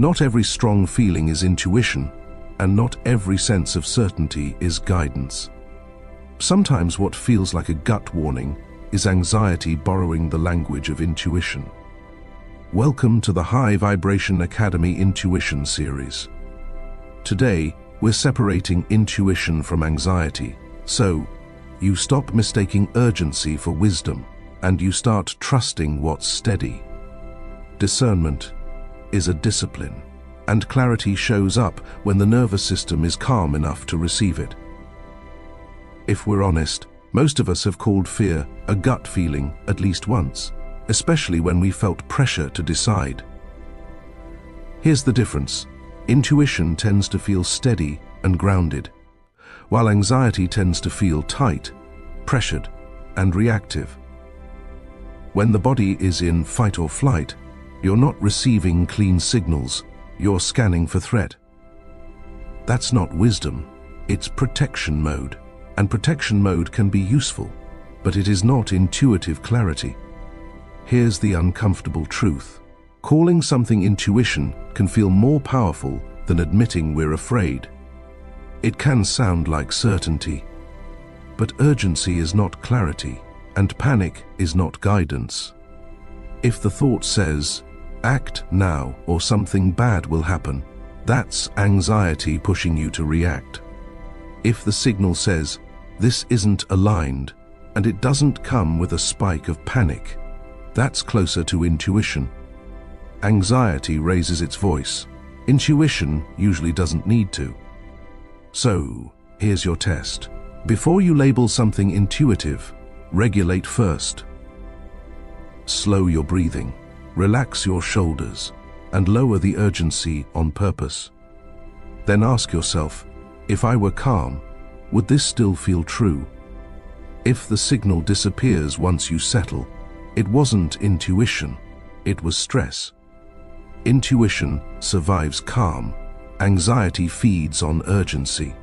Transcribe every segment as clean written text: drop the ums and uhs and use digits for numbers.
Not every strong feeling is intuition, and not every sense of certainty is guidance. Sometimes what feels like a gut warning is anxiety borrowing the language of intuition. Welcome to the High Vibration Academy Intuition series. Today, we're separating intuition from anxiety, so you stop mistaking urgency for wisdom, and you start trusting what's steady. Discernment is a discipline, and clarity shows up when the nervous system is calm enough to receive it. If we're honest, most of us have called fear a gut feeling at least once, especially when we felt pressure to decide. Here's the difference. Intuition tends to feel steady and grounded, while anxiety tends to feel tight, pressured, and reactive. When the body is in fight or flight, you're not receiving clean signals, you're scanning for threat. That's not wisdom, it's protection mode. And protection mode can be useful, but it is not intuitive clarity. Here's the uncomfortable truth. Calling something intuition can feel more powerful than admitting we're afraid. It can sound like certainty, but urgency is not clarity, and panic is not guidance. If the thought says, "Act now or something bad will happen," that's anxiety pushing you to react. If the signal says, "This isn't aligned," and it doesn't come with a spike of panic, that's closer to intuition. Anxiety raises its voice. Intuition usually doesn't need to. So, here's your test. Before you label something intuitive, regulate first. Slow your breathing, relax your shoulders, and lower the urgency on purpose. Then ask yourself, if I were calm, would this still feel true? If the signal disappears once you settle, it wasn't intuition, it was stress. Intuition survives calm, anxiety feeds on urgency.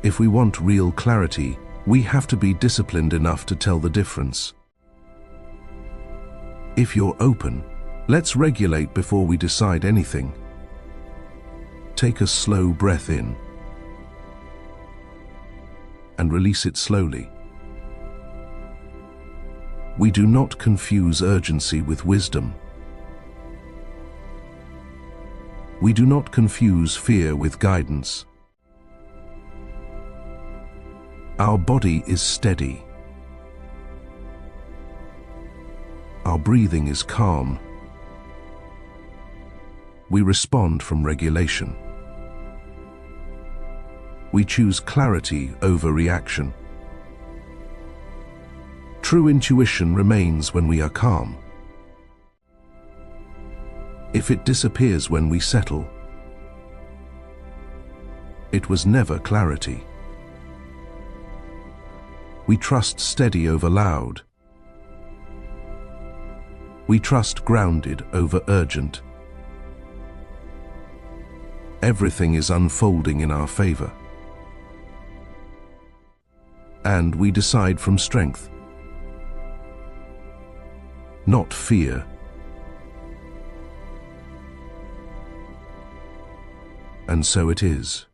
If we want real clarity, we have to be disciplined enough to tell the difference. If you're open, let's regulate before we decide anything. Take a slow breath in and release it slowly. We do not confuse urgency with wisdom. We do not confuse fear with guidance. Our body is steady. Our breathing is calm. We respond from regulation. We choose clarity over reaction. True intuition remains when we are calm. If it disappears when we settle, it was never clarity. We trust steady over loud. We trust grounded over urgent. Everything is unfolding in our favor. And we decide from strength, not fear. And so it is.